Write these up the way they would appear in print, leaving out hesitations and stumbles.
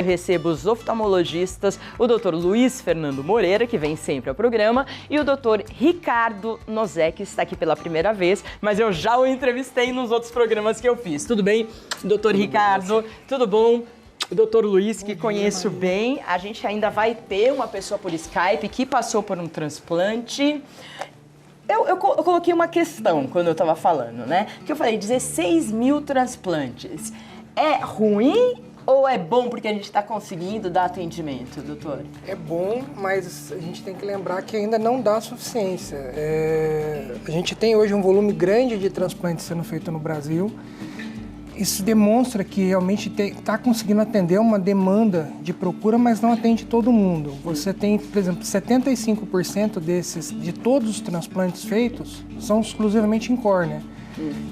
Eu recebo os oftalmologistas, o Dr. Luiz Fernando Moreira, que vem sempre ao programa, e o Dr. Ricardo Nozé, que está aqui pela primeira vez, mas eu já o entrevistei nos outros programas que eu fiz. Tudo bem, Dr. Ricardo? Tudo bom? O Dr. Luiz, que conheço bem, a gente ainda vai ter uma pessoa por Skype que passou por um transplante. Eu coloquei uma questão quando eu estava falando, né? Que eu falei, 16 mil transplantes. É ruim ou é bom porque a gente está conseguindo dar atendimento, doutor? É bom, mas a gente tem que lembrar que ainda não dá suficiência. A gente tem hoje um volume grande de transplantes sendo feito no Brasil. Isso demonstra que realmente está conseguindo atender uma demanda de procura, mas não atende todo mundo. Você tem, por exemplo, 75% de todos os transplantes feitos são exclusivamente em córnea.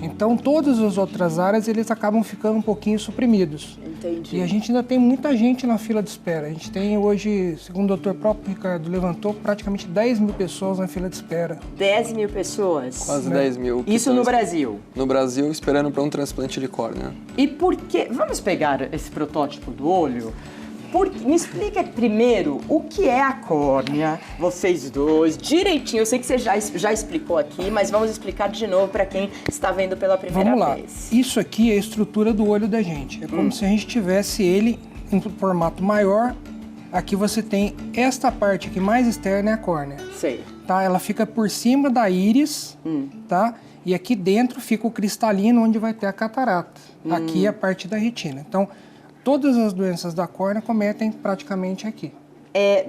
Então, todas as outras áreas, eles acabam ficando um pouquinho suprimidos. Entendi. E a gente ainda tem muita gente na fila de espera. A gente tem hoje, segundo o doutor próprio Ricardo levantou, praticamente 10 mil pessoas na fila de espera. 10 mil pessoas? Quase 10 mil. Isso no Brasil? No Brasil, esperando para um transplante de córnea. E por que... Vamos pegar esse protótipo do olho? Me explica primeiro o que é a córnea, vocês dois, direitinho. Eu sei que você já explicou aqui, mas vamos explicar de novo para quem está vendo pela primeira vez. Vamos lá. Isso aqui é a estrutura do olho da gente. É como se a gente tivesse ele em formato maior. Aqui você tem esta parte aqui mais externa, é a córnea. Sei. Tá? Ela fica por cima da íris, tá? E aqui dentro fica o cristalino, onde vai ter a catarata. Aqui é a parte da retina. Então, todas as doenças da córnea cometem praticamente aqui.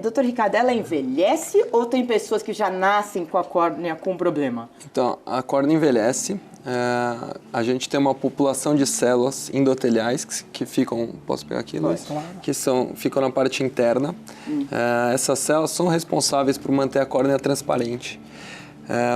Doutor Ricardo, ela envelhece ou tem pessoas que já nascem com a córnea com problema? Então, a córnea envelhece. A gente tem uma população de células endoteliais que ficam... Posso pegar aqui, Luiz? Claro. Que ficam na parte interna. Essas células são responsáveis por manter a córnea transparente.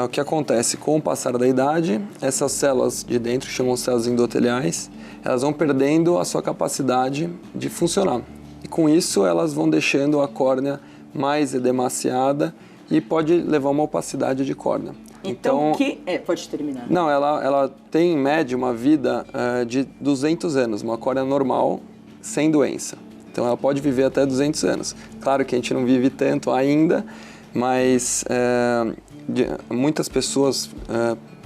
O que acontece? Com o passar da idade, essas células de dentro, chamam células endoteliais, elas vão perdendo a sua capacidade de funcionar. E com isso, elas vão deixando a córnea mais edemaciada e pode levar a uma opacidade de córnea. Então pode terminar. Não, ela tem, em média, uma vida de 200 anos, uma córnea normal, sem doença. Então, ela pode viver até 200 anos. Claro que a gente não vive tanto ainda, mas muitas pessoas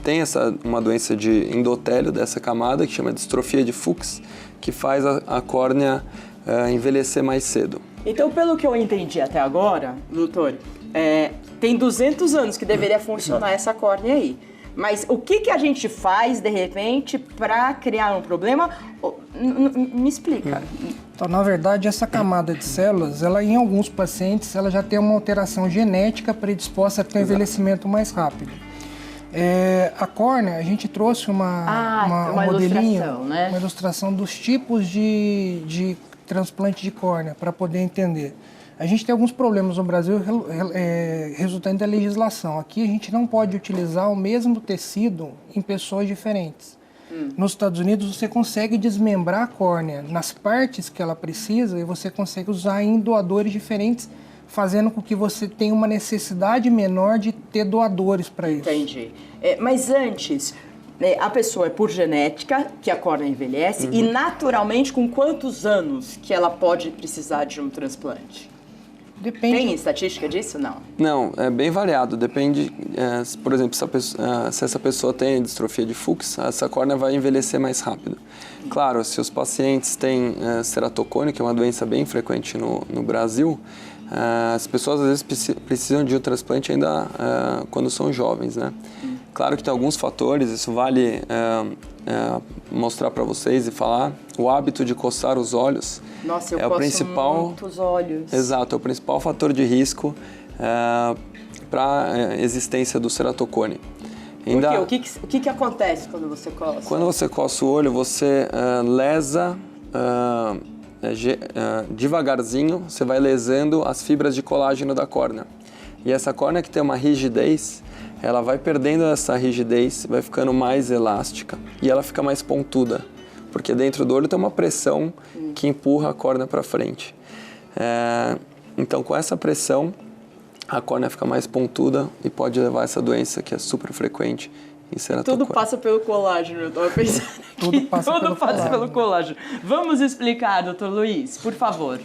têm uma doença de endotélio dessa camada, que chama distrofia de Fuchs, que faz a córnea envelhecer mais cedo. Então, pelo que eu entendi até agora, doutor, tem 200 anos que deveria funcionar essa córnea aí. Mas o que a gente faz, de repente, para criar um problema? Me explica. Então, na verdade, essa camada de células, ela, em alguns pacientes, ela já tem uma alteração genética predisposta a ter um envelhecimento mais rápido. A córnea, a gente trouxe uma modelinho, ilustração, né? Uma ilustração dos tipos de transplante de córnea, para poder entender. A gente tem alguns problemas no Brasil resultantes da legislação. Aqui a gente não pode utilizar o mesmo tecido em pessoas diferentes. Nos Estados Unidos você consegue desmembrar a córnea nas partes que ela precisa e você consegue usar em doadores diferentes, fazendo com que você tenha uma necessidade menor de ter doadores para isso. Entendi. Mas antes, a pessoa é por genética, que a córnea envelhece, e naturalmente com quantos anos que ela pode precisar de um transplante? Depende. Tem estatística disso? Não. Não, é bem variado. Depende, por exemplo, se essa pessoa tem distrofia de Fuchs, essa córnea vai envelhecer mais rápido. Claro, se os pacientes têm ceratocone, que é uma doença bem frequente no Brasil, as pessoas às vezes precisam de um transplante ainda quando são jovens, né? Claro que tem alguns fatores, isso vale mostrar para vocês e falar. O hábito de coçar os olhos. Nossa, eu coço muito os olhos. Exato, é o principal fator de risco para a existência do ceratocone. Por quê? O que acontece quando você coça? Quando você coça o olho, você lesa devagarzinho, você vai lesando as fibras de colágeno da córnea. E essa córnea que tem uma rigidez, ela vai perdendo essa rigidez, vai ficando mais elástica e ela fica mais pontuda, porque dentro do olho tem uma pressão que empurra a córnea para frente. Então, com essa pressão, a córnea fica mais pontuda e pode levar a essa doença que é super frequente em ceratocônia. Tudo passa pelo colágeno, eu tava pensando aqui. Tudo passa pelo colágeno. Vamos explicar, doutor Luiz, por favor.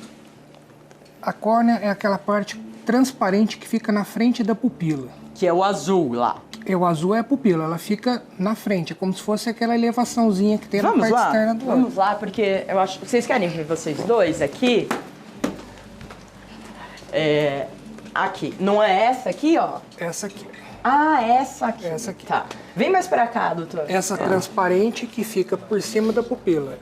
A córnea é aquela parte transparente que fica na frente da pupila. Que é o azul lá. O azul é a pupila, ela fica na frente, é como se fosse aquela elevaçãozinha que tem na parte externa do olho. Vamos lá, porque eu acho... Vocês querem ver vocês dois aqui? Aqui. Não é essa aqui, ó? Essa aqui. Ah, essa aqui. Essa aqui. Tá. Vem mais pra cá, doutor. Essa transparente que fica por cima da pupila.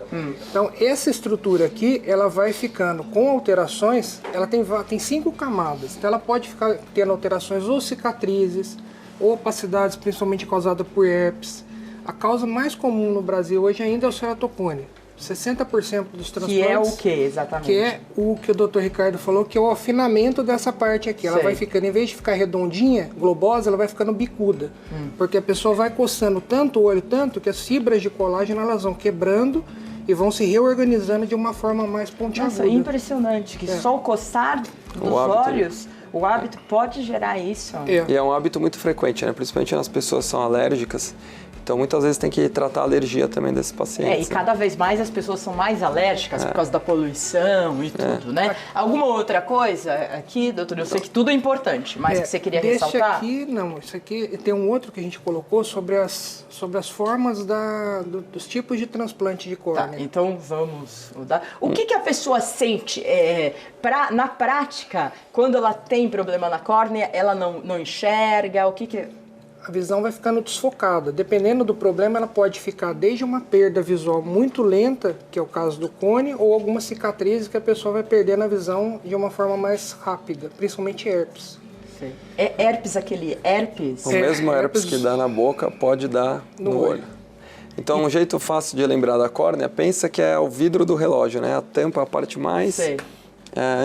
Então, essa estrutura aqui, ela vai ficando com alterações, ela tem 5 camadas. Então, ela pode ficar tendo alterações ou cicatrizes, ou opacidades, principalmente causada por herpes. A causa mais comum no Brasil hoje ainda é o ceratocone. 60% dos transplantes... Que é o que, exatamente? Que é o que o Dr. Ricardo falou, que é o afinamento dessa parte aqui. Ela vai ficando, em vez de ficar redondinha, globosa, ela vai ficando bicuda. Porque a pessoa vai coçando tanto o olho, tanto que as fibras de colágeno elas vão quebrando e vão se reorganizando de uma forma mais pontiaguda. Nossa, impressionante, que só o coçar dos olhos, o hábito pode gerar isso. E é um hábito muito frequente, né? Principalmente nas pessoas que são alérgicas. Então, muitas vezes tem que tratar a alergia também desses pacientes. E cada vez mais as pessoas são mais alérgicas por causa da poluição e tudo, né? Alguma outra coisa aqui, doutor? Eu sei que tudo é importante, mas que você queria ressaltar? Aqui, não. Isso aqui tem um outro que a gente colocou sobre as formas dos tipos de transplante de córnea. Tá, então vamos mudar. O que a pessoa sente na prática, quando ela tem problema na córnea, ela não enxerga? O que A visão vai ficando desfocada. Dependendo do problema, ela pode ficar desde uma perda visual muito lenta, que é o caso do cone, ou algumas cicatrizes que a pessoa vai perdendo a visão de uma forma mais rápida, principalmente herpes. Sei. É herpes aquele herpes? O mesmo herpes que dá na boca pode dar no olho. Então, um jeito fácil de lembrar da córnea, pensa que é o vidro do relógio, né? A tampa, a parte mais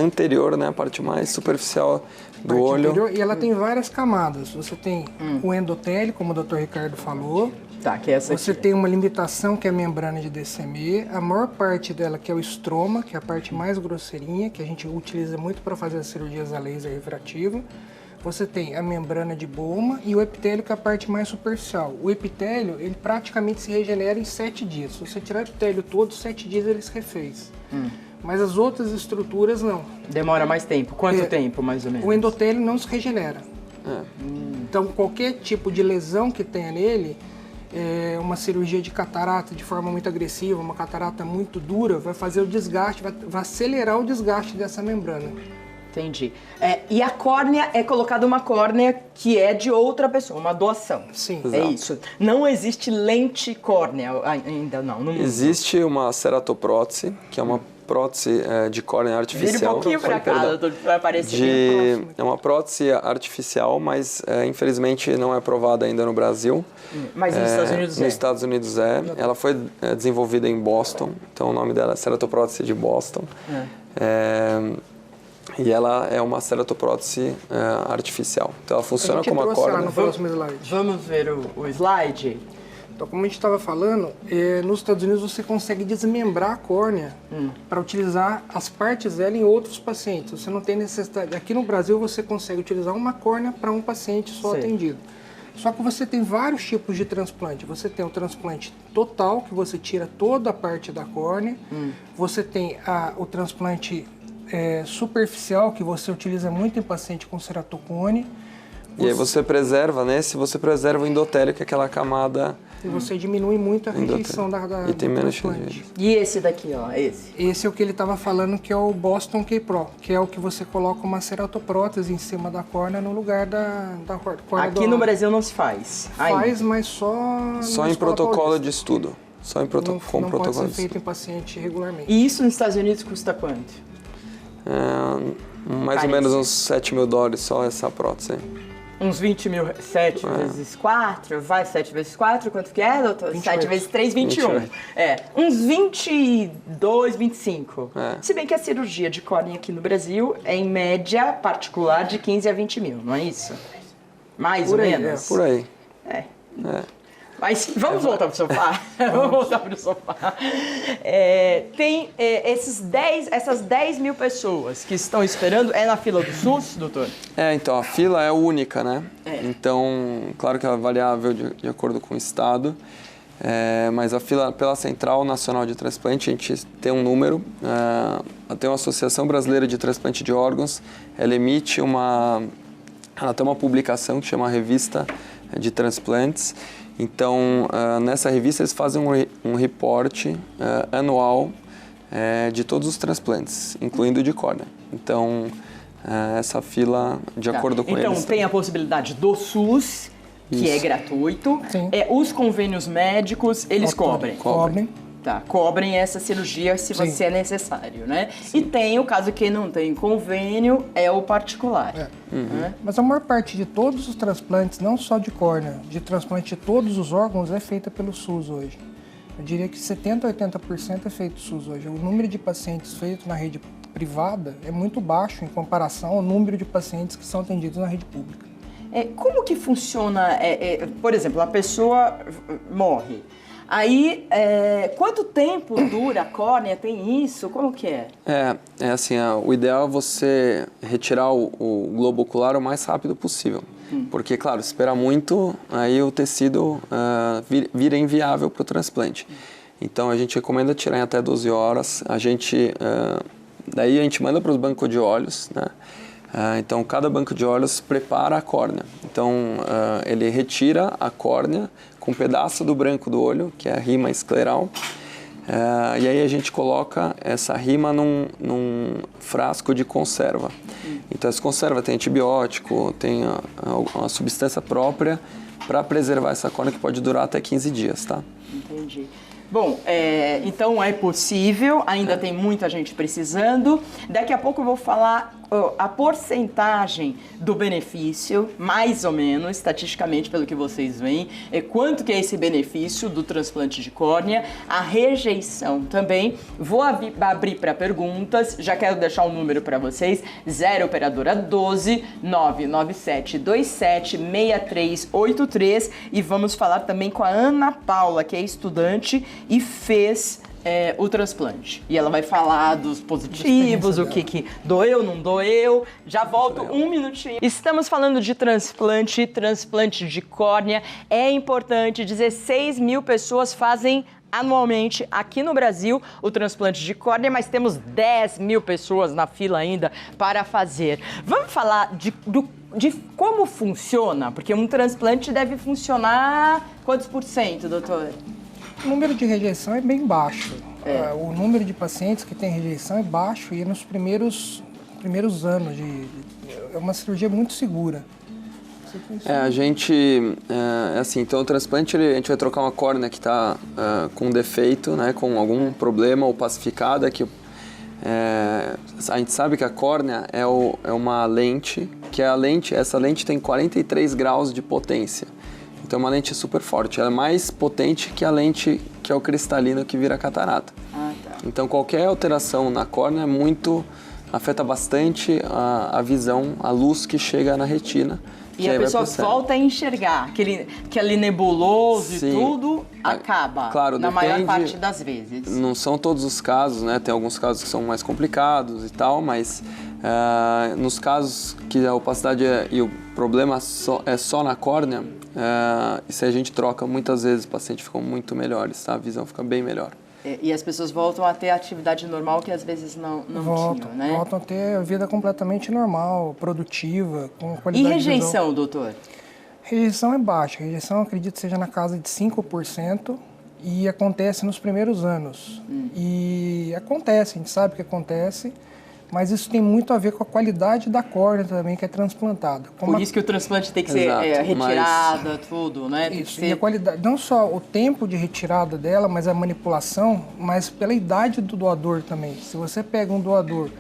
anterior, né? A parte mais superficial do olho. Anterior, e ela tem várias camadas. Você tem o endotélio, como o Dr. Ricardo falou. Tá, que é essa Você aqui. tem uma limitação, que é a membrana de DCME. A maior parte dela, que é o estroma, que é a parte mais grosseirinha, que a gente utiliza muito para fazer as cirurgias a laser refrativo. Você tem a membrana de Bowman e o epitélio, que é a parte mais superficial. O epitélio, ele praticamente se regenera em 7 dias. Se você tirar o epitélio todo, 7 dias ele se refez. Mas as outras estruturas não. Demora mais tempo. Quanto tempo, mais ou menos? O endotélio não se regenera. Então, qualquer tipo de lesão que tenha nele, uma cirurgia de catarata de forma muito agressiva, uma catarata muito dura, vai fazer o desgaste, vai acelerar o desgaste dessa membrana. Entendi. E a córnea é colocada uma córnea que é de outra pessoa, uma doação. Sim. É isso. Não existe lente córnea ainda, não. Existe uma ceratoprótese, que é uma prótese de córnea artificial. Vira um pouquinho pra cá, doutor, vai aparecer bem próximo. É uma prótese artificial, mas infelizmente não é aprovada ainda no Brasil. Mas nos Estados Unidos Nos Estados Unidos é. Ela foi desenvolvida em Boston, então o nome dela é ceratoprótese de Boston. E ela é uma ceratoprótese artificial. Então ela funciona como a córnea. No próximo slide. Vamos ver o slide? Então, como a gente estava falando, nos Estados Unidos você consegue desmembrar a córnea para utilizar as partes dela em outros pacientes. Você não tem necessidade. Aqui no Brasil você consegue utilizar uma córnea para um paciente só atendido. Só que você tem vários tipos de transplante. Você tem o transplante total, que você tira toda a parte da córnea. Você tem o transplante superficial, que você utiliza muito em paciente com ceratocone. E aí você preserva, né? Se você preserva o endotélio, que é aquela camada... E você diminui muito a rejeição do tem menos transplante. E esse daqui, ó, esse? Esse é o que ele estava falando, que é o Boston K-Pro, que é o que você coloca uma ceratoprótese em cima da córnea no lugar da córnea. Aqui no Brasil não se faz. Faz, mas só em protocolo de estudo. Só em protocolo. Não pode ser feito em paciente regularmente. E isso nos Estados Unidos custa quanto? Mais ou menos uns $7.000 só essa prótese. Uns 20 mil, 7 vezes 4, vai 7 vezes 4, quanto que é, doutor? 7 vezes 3, 21. 28. Uns 22, 25. Se bem que a cirurgia de córnea aqui no Brasil é em média particular de 15 a 20 mil, não é isso? Mais ou menos? Por aí. Mas vamos voltar pro sofá. Vamos voltar pro sofá. Tem essas 10 mil pessoas que estão esperando. É na fila do SUS, doutor? Então, a fila é única, né? Então, claro que ela é variável de acordo com o estado. Mas a fila pela Central Nacional de Transplante, a gente tem um número. Tem uma Associação Brasileira de Transplante de Órgãos. Ela emite ela tem uma publicação que chama Revista de Transplantes. Então, nessa revista eles fazem um reporte anual de todos os transplantes, incluindo o de córnea. Então, essa fila, de acordo com eles... Então, tem a possibilidade do SUS, que é gratuito. Os convênios médicos, eles cobrem. Tá, cobrem essa cirurgia se você é necessário, né? Sim. E tem o caso que não tem convênio, é o particular. Né? Mas a maior parte de todos os transplantes, não só de córnea, de transplante de todos os órgãos, é feita pelo SUS hoje. Eu diria que 70% a 80% é feito SUS hoje. O número de pacientes feitos na rede privada é muito baixo em comparação ao número de pacientes que são atendidos na rede pública. Como que funciona, por exemplo, a pessoa morre. Aí, quanto tempo dura a córnea? Tem isso? Como que é? Assim, o ideal é você retirar o globo ocular o mais rápido possível. Porque, claro, se esperar muito, aí o tecido vira inviável para o transplante. Então, a gente recomenda tirar em até 12 horas. Daí a gente manda para os bancos de olhos, né? Então, cada banco de olhos prepara a córnea. Então, ele retira a córnea com um pedaço do branco do olho, que é a rima escleral. E aí a gente coloca essa rima num frasco de conserva. Então, essa conserva tem antibiótico, tem uma substância própria para preservar essa córnea que pode durar até 15 dias, tá? Entendi. Bom, então é possível, ainda tem muita gente precisando. Daqui a pouco eu vou falar a porcentagem do benefício, mais ou menos, estatisticamente, pelo que vocês veem, quanto que é esse benefício do transplante de córnea, a rejeição também. Vou abrir para perguntas, já quero deixar um número para vocês, 0 operadora 12 997 27 6383, e vamos falar também com a Ana Paula, que é estudante e fez o transplante. E ela vai falar dos positivos, o que doeu, não doeu. Já volto um minutinho. Estamos falando de transplante de córnea. É importante, 16 mil pessoas fazem anualmente aqui no Brasil o transplante de córnea, mas temos 10 mil pessoas na fila ainda para fazer. Vamos falar de como funciona? Porque um transplante deve funcionar quantos por cento, doutor? O número de rejeição é bem baixo. O número de pacientes que tem rejeição é baixo e nos primeiros anos é uma cirurgia muito segura. Então o transplante, a gente vai trocar uma córnea que está com defeito, né, com algum problema ou pacificada, a gente sabe que a córnea é uma lente, essa lente tem 43 graus de potência. Então, é uma lente super forte. Ela é mais potente que a lente que é o cristalino que vira catarata. Então, qualquer alteração na córnea afeta bastante a visão, a luz que chega na retina. E a pessoa volta a enxergar. Aquele nebuloso e tudo acaba, claro, na maior parte das vezes. Não são todos os casos, né? Tem alguns casos que são mais complicados e tal, mas nos casos que a opacidade e o problema é só na córnea, e se a gente troca, muitas vezes os pacientes ficam muito melhores, tá? A visão fica bem melhor. E as pessoas voltam a ter a atividade normal que às vezes não tinham, né? Voltam a ter a vida completamente normal, produtiva, com qualidade. E rejeição, doutor? Rejeição é baixa. Rejeição, acredito que seja na casa de 5% e acontece nos primeiros anos. E acontece, a gente sabe que acontece, mas isso tem muito a ver com a qualidade da córnea também que é transplantada. Por isso que o transplante tem que ser retirada, tudo, né? Isso, e a qualidade, não só o tempo de retirada dela, mas a manipulação, mas pela idade do doador também. Se você pega um doador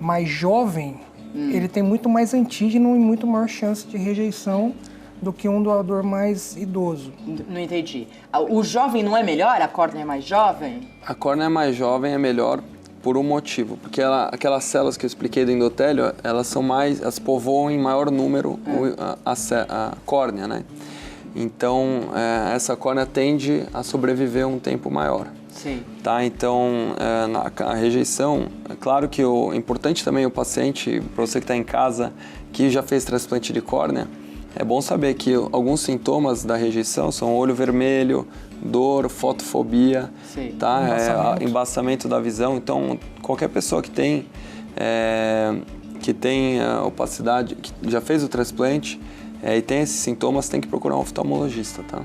mais jovem, ele tem muito mais antígeno e muito maior chance de rejeição do que um doador mais idoso. Não entendi. O jovem não é melhor? A córnea é mais jovem? A córnea mais jovem é melhor por um motivo, porque aquelas células que eu expliquei do endotélio, elas povoam em maior número a córnea, né? Então, essa córnea tende a sobreviver um tempo maior. Sim. Tá? Então, a rejeição, é claro que é importante também o paciente, para você que está em casa, que já fez transplante de córnea, é bom saber que alguns sintomas da rejeição são olho vermelho, dor, fotofobia, tá? Embaçamento da visão. Então, qualquer pessoa que tem opacidade, que já fez o transplante e tem esses sintomas, tem que procurar um oftalmologista, tá?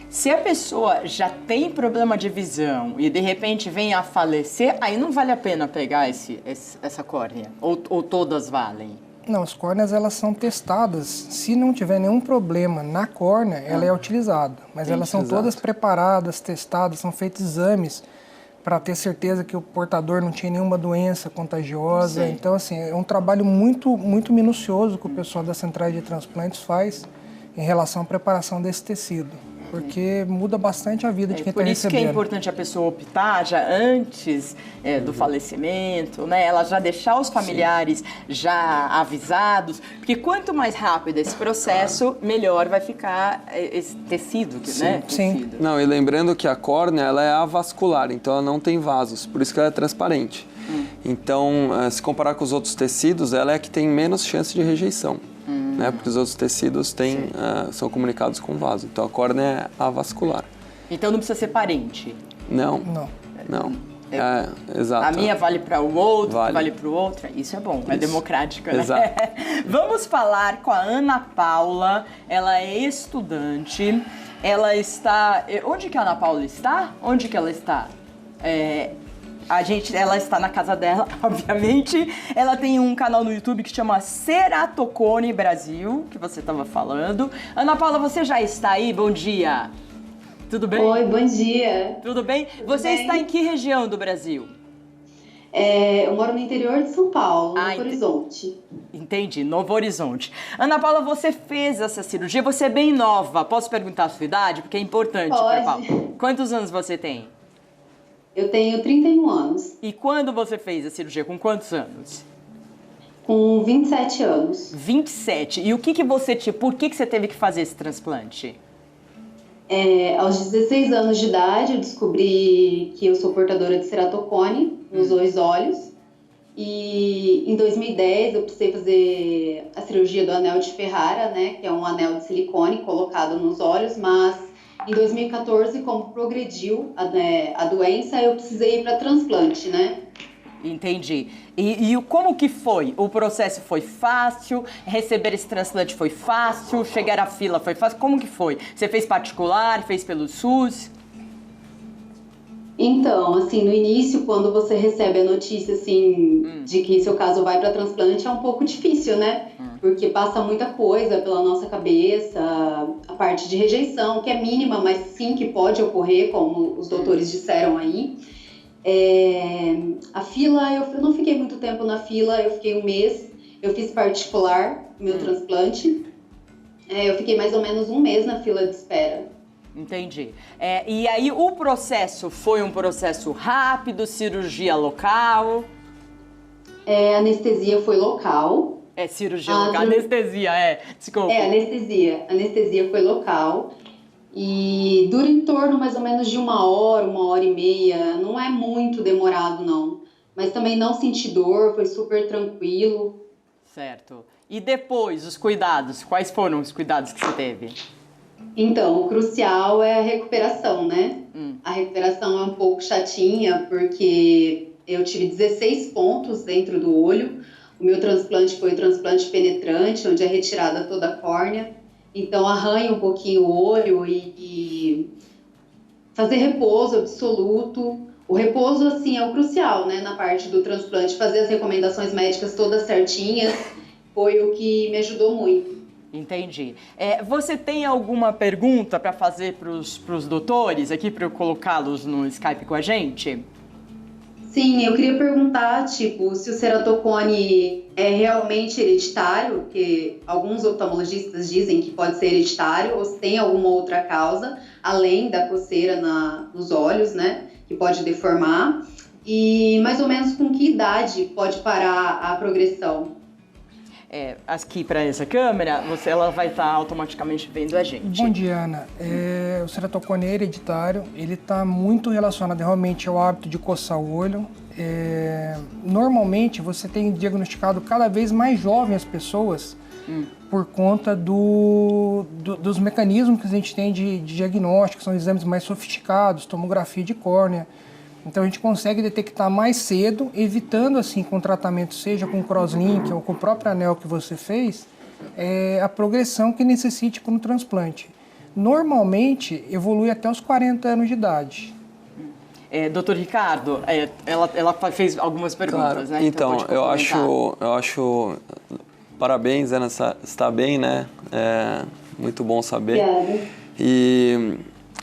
Se a pessoa já tem problema de visão e de repente vem a falecer, aí não vale a pena pegar essa córnea? Ou todas valem? Não, as córneas elas são testadas. Se não tiver nenhum problema na córnea, ela é utilizada. Mas elas são todas preparadas, testadas, são feitos exames para ter certeza que o portador não tinha nenhuma doença contagiosa. Sim. Então, assim, é um trabalho muito, muito minucioso que o pessoal das centrais de transplantes faz em relação à preparação desse tecido. Porque muda bastante a vida de quem está recebendo. Por isso que é importante a pessoa optar já antes do falecimento, né? Ela já deixar os familiares já avisados, porque quanto mais rápido esse processo, melhor vai ficar esse tecido, né? Sim. Tecido. Não, e lembrando que a córnea ela é avascular, então ela não tem vasos, por isso que ela é transparente. Então, se comparar com os outros tecidos, ela é a que tem menos chance de rejeição. Né? Porque os outros tecidos são comunicados com vaso. Então a córnea é avascular. Então não precisa ser parente. Não. Exato. A minha vale para o outro, vale para o outro. Isso é bom, é democrático, né? Exato. Vamos falar com a Ana Paula. Ela é estudante. Ela está... Onde que a Ana Paula está? Onde que ela está? Ela está na casa dela, obviamente. Ela tem um canal no YouTube que chama Ceratocone Brasil, que você estava falando. Ana Paula, você já está aí? Bom dia. Tudo bem? Oi, bom dia. Tudo bem? Você está em que região do Brasil? Eu moro no interior de São Paulo, Novo Horizonte. Entendi, Novo Horizonte. Ana Paula, você fez essa cirurgia, você é bem nova. Posso perguntar a sua idade? Porque é importante. Pode. Quantos anos você tem? Eu tenho 31 anos. E quando você fez a cirurgia? Com quantos anos? Com 27 anos. 27. E o que você tinha? Por que você teve que fazer esse transplante? Aos 16 anos de idade, eu descobri que eu sou portadora de ceratocone nos 2 olhos. E em 2010 eu precisei fazer a cirurgia do anel de Ferrara, né? Que é um anel de silicone colocado nos olhos, mas... Em 2014, como progrediu a doença, eu precisei ir para transplante, né? Entendi. E como que foi? O processo foi fácil? Receber esse transplante foi fácil? Chegar à fila foi fácil? Como que foi? Você fez particular? Fez pelo SUS? Então, assim, no início, quando você recebe a notícia, assim, de que seu caso vai para transplante, é um pouco difícil, né? Porque passa muita coisa pela nossa cabeça, a parte de rejeição, que é mínima, mas sim que pode ocorrer, como os doutores disseram aí. A fila, eu não fiquei muito tempo na fila, eu fiquei 1 mês, eu fiz particular, meu transplante. Eu fiquei mais ou menos 1 mês na fila de espera. Entendi. E aí o processo foi um processo rápido, cirurgia local? A anestesia foi local. Cirurgia local, anestesia, desculpa. Anestesia foi local. E dura em torno mais ou menos de 1 hora, 1h30. Não é muito demorado, não. Mas também não senti dor, foi super tranquilo. Certo. E depois, os cuidados? Quais foram os cuidados que você teve? Então, o crucial é a recuperação, né? A recuperação é um pouco chatinha, porque eu tive 16 pontos dentro do olho. O meu transplante foi o transplante penetrante, onde é retirada toda a córnea. Então, arranha um pouquinho o olho e fazer repouso absoluto. O repouso, assim, é o crucial, né? Na parte do transplante, fazer as recomendações médicas todas certinhas foi o que me ajudou muito. Entendi. Você tem alguma pergunta para fazer para os doutores aqui, para eu colocá-los no Skype com a gente? Sim, eu queria perguntar, se o ceratocone é realmente hereditário, porque alguns oftalmologistas dizem que pode ser hereditário, ou se tem alguma outra causa, além da coceira nos olhos, né, que pode deformar, e mais ou menos com que idade pode parar a progressão? aqui para essa câmera, ela vai estar automaticamente vendo a gente. Bom dia, Ana. O ceratocone é hereditário, ele está muito relacionado realmente ao hábito de coçar o olho. Normalmente você tem diagnosticado cada vez mais jovens as pessoas por conta dos mecanismos que a gente tem de diagnóstico, são exames mais sofisticados, tomografia de córnea. Então a gente consegue detectar mais cedo, evitando assim com o tratamento, seja com o crosslink ou com o próprio anel que você fez, a progressão que necessite para um transplante. Normalmente evolui até os 40 anos de idade. Doutor Ricardo, ela fez algumas perguntas, claro. né? Então eu acho parabéns, Ana, está bem, né? Muito bom saber. Obrigada. E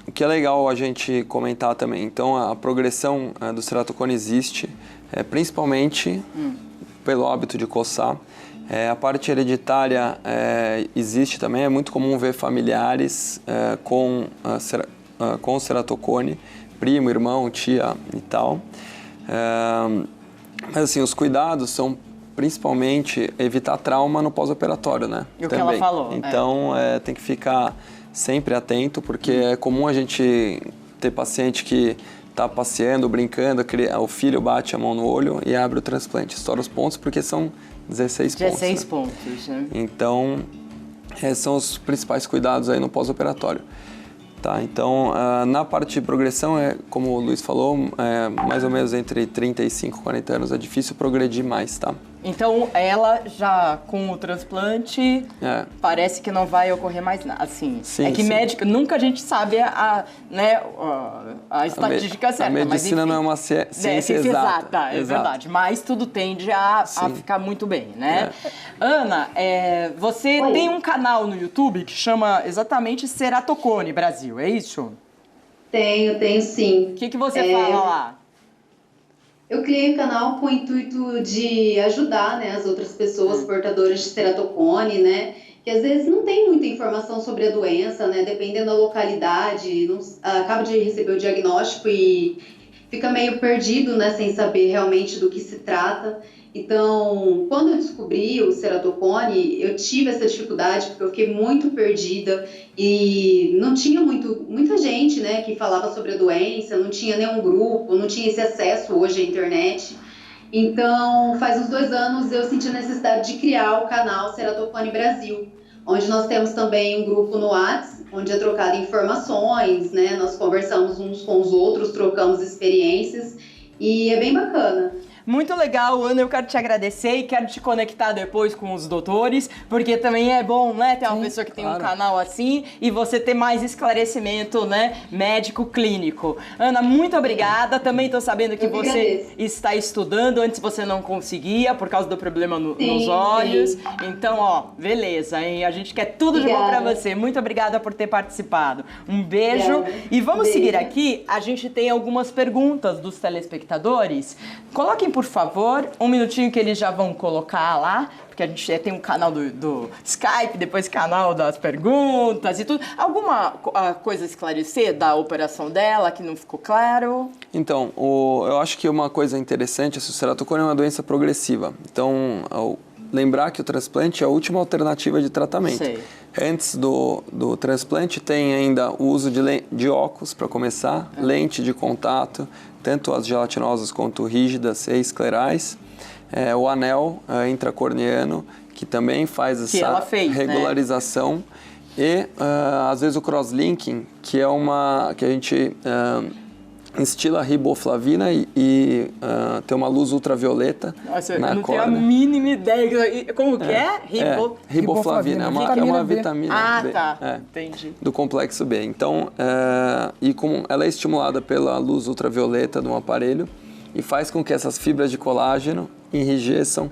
o que é legal a gente comentar também, então a progressão do ceratocone existe, principalmente pelo hábito de coçar. A parte hereditária existe também, é muito comum ver familiares com ceratocone, primo, irmão, tia e tal. Mas assim, os cuidados são principalmente evitar trauma no pós-operatório, né? E o que ela falou. Então tem que ficar sempre atento, porque é comum a gente ter paciente que está passeando, brincando, o filho bate a mão no olho e abre o transplante. Estoura os pontos porque são 16 pontos. 16 pontos, né? Então, são os principais cuidados aí no pós-operatório. Tá, então, na parte de progressão, como o Luiz falou, mais ou menos entre 35 e 40 anos é difícil progredir mais, tá? Então, ela já com o transplante, parece que não vai ocorrer mais nada. Assim, sim, que sim. Médico, nunca a gente sabe a estatística certa. A medicina mas, enfim, não é uma ciência exata. É verdade. Mas tudo tende a ficar muito bem, né? Ana, você tem um canal no YouTube que chama exatamente Ceratocone Brasil, é isso? Tenho sim. O que você fala lá? Eu criei o canal com o intuito de ajudar, né, as outras pessoas portadoras de ceratocone, né, que às vezes não tem muita informação sobre a doença, né, dependendo da localidade, acaba de receber o diagnóstico e fica meio perdido, né, sem saber realmente do que se trata. Então, quando eu descobri o ceratocone, eu tive essa dificuldade porque eu fiquei muito perdida e não tinha muita gente, né, que falava sobre a doença, não tinha nenhum grupo, não tinha esse acesso hoje à internet. Então, faz uns 2 anos eu senti a necessidade de criar o canal Ceratocone Brasil, onde nós temos também um grupo no WhatsApp, onde é trocado informações, né, nós conversamos uns com os outros, trocamos experiências e é bem bacana. Muito legal, Ana, eu quero te agradecer e quero te conectar depois com os doutores, porque também é bom, né, ter uma pessoa que tem um canal assim e você ter mais esclarecimento, né, médico clínico. Ana, muito obrigada, também tô sabendo que você está estudando, antes você não conseguia por causa do problema nos olhos, então, ó, beleza, hein, a gente quer tudo de bom pra você, muito obrigada por ter participado, um beijo e vamos seguir aqui, a gente tem algumas perguntas dos telespectadores, coloquem por favor, um minutinho que eles já vão colocar lá, porque a gente tem um canal do Skype, depois canal das perguntas e tudo. Alguma coisa a esclarecer da operação dela que não ficou claro? Então, eu acho que uma coisa interessante, a ceratocone é uma doença progressiva. Então, lembrar que o transplante é a última alternativa de tratamento. Sei. Antes do transplante tem ainda o uso de óculos para começar, lente de contato, tanto as gelatinosas quanto rígidas e esclerais, o anel intracorneano, que também faz essa regularização, né? E às vezes o crosslinking, que é que a gente instila riboflavina e tem uma luz ultravioleta. Nossa, na eu não córnea. tenho a mínima ideia. Como que é? Riboflavina, é uma vitamina B, entendi. do complexo B. Então, e como ela é estimulada pela luz ultravioleta de um aparelho e faz com que essas fibras de colágeno enrijeçam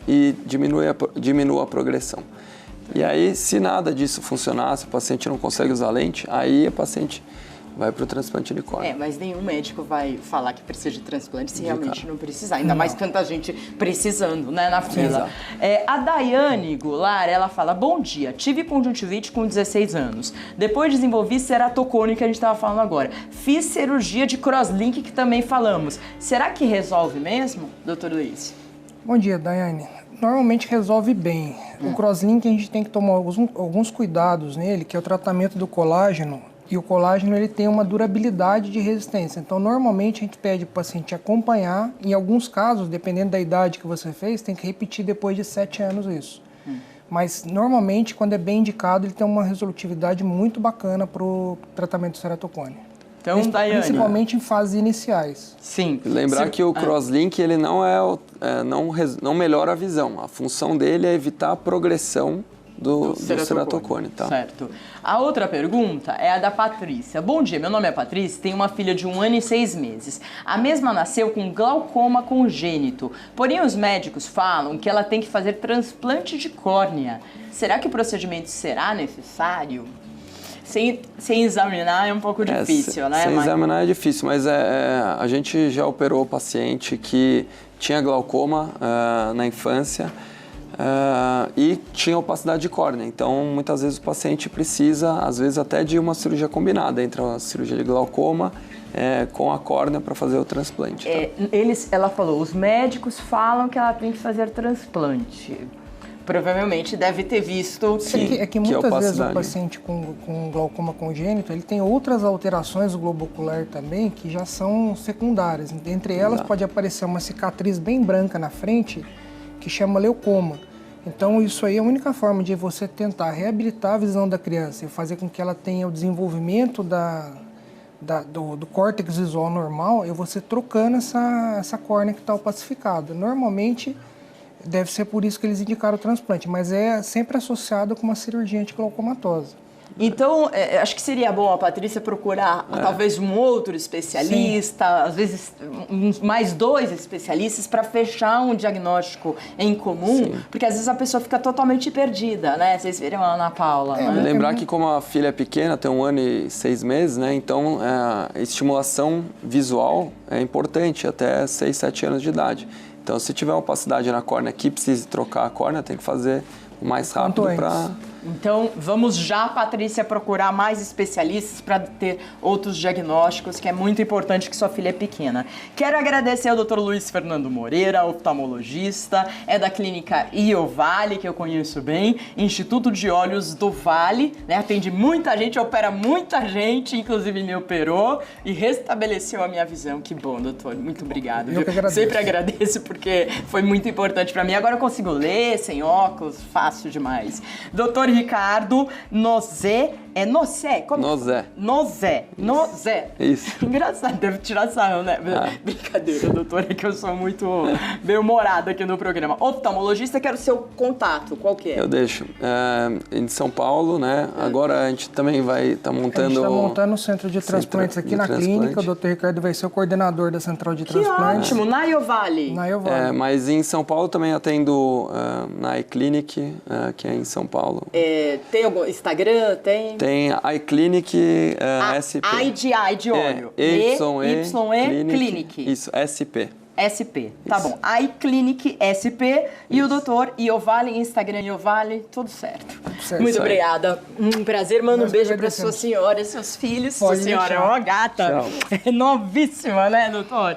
e diminua a progressão. E aí, se nada disso funcionar, se o paciente não consegue usar lente, aí o paciente vai para o transplante de córnea. Mas nenhum médico vai falar que precisa de transplante se realmente não precisar. Ainda mais tanta gente precisando, né, na fila. A Daiane Goulart, ela fala, bom dia, tive conjuntivite com 16 anos. Depois desenvolvi ceratocone, que a gente estava falando agora. Fiz cirurgia de crosslink, que também falamos. Será que resolve mesmo, doutor Luiz? Bom dia, Daiane. Normalmente resolve bem. O crosslink a gente tem que tomar alguns cuidados nele, que é o tratamento do colágeno. E o colágeno ele tem uma durabilidade de resistência. Então, normalmente a gente pede para o paciente acompanhar. Em alguns casos, dependendo da idade que você fez, tem que repetir depois de 7 anos isso. Mas, normalmente, quando é bem indicado, ele tem uma resolutividade muito bacana para o tratamento do ceratocone. Então, Daiane... Principalmente em fases iniciais. Sim. Lembrar que o crosslink ele não melhora a visão. A função dele é evitar a progressão do ceratocone, tá? Certo. A outra pergunta é a da Patrícia. Bom dia, meu nome é Patrícia, tenho uma filha de 1 ano e 6 meses. A mesma nasceu com glaucoma congênito, porém os médicos falam que ela tem que fazer transplante de córnea. Será que o procedimento será necessário? Sem examinar é um pouco difícil, né? Sem examinar é difícil, mas a gente já operou paciente que tinha glaucoma na infância e tinha opacidade de córnea. Então, muitas vezes o paciente precisa, às vezes, até de uma cirurgia combinada entre a cirurgia de glaucoma com a córnea para fazer o transplante. Tá? Ela falou, os médicos falam que ela tem que fazer transplante. Provavelmente deve ter visto que muitas vezes o paciente com glaucoma congênito, ele tem outras alterações do globo ocular também que já são secundárias. Entre elas pode aparecer uma cicatriz bem branca na frente que chama leucoma. Então isso aí é a única forma de você tentar reabilitar a visão da criança e fazer com que ela tenha o desenvolvimento do córtex visual normal, é você trocando essa córnea que está opacificada. Normalmente deve ser por isso que eles indicaram o transplante, mas é sempre associado com uma cirurgia antiglaucomatosa. Então, acho que seria bom a Patrícia procurar talvez um outro especialista, Sim. às vezes mais 2 especialistas para fechar um diagnóstico em comum, Sim. porque às vezes a pessoa fica totalmente perdida, né? Vocês viram a Ana Paula, né? Lembrar que como a filha é pequena, tem 1 ano e 6 meses, né? Então a estimulação visual é importante até 6, 7 anos de idade. Então, se tiver opacidade na córnea que precise trocar a córnea, tem que fazer o mais rápido para... Então, vamos já, Patrícia, procurar mais especialistas para ter outros diagnósticos, que é muito importante que sua filha é pequena. Quero agradecer ao Dr. Luiz Fernando Moreira, oftalmologista, é da clínica Iovale, que eu conheço bem, Instituto de Olhos do Vale, né? Atende muita gente, opera muita gente, inclusive me operou e restabeleceu a minha visão. Que bom, doutor, muito obrigado. Eu que agradeço. Sempre agradeço porque foi muito importante para mim. Agora eu consigo ler sem óculos, fácil demais. Doutor Ricardo Nozé, Nozé? Como? Nozé. Isso. Engraçado, deve tirar sarro, né? Brincadeira, doutor, é que eu sou muito bem-humorada aqui no programa. Oftalmologista, quero seu contato, qual que é? Eu deixo. Em São Paulo, né? Agora a gente também vai estar montando... A gente está montando um centro de transplantes aqui na clínica. O Dr. Ricardo vai ser o coordenador da central de transplantes. Que ótimo, na Iovale. Na Iovale. Mas em São Paulo também atendo na iClinic, que é em São Paulo. Tem algum Instagram? Tem iClinic SP. I de olho. Y-E Clinic. Isso, SP. SP, tá bom. iClinic SP e o doutor Iovale, Instagram Iovale, tudo certo. Muito obrigada. Um prazer. Manda um beijo para sua senhora e seus filhos. Sua senhora é uma gata. É novíssima, né, doutor?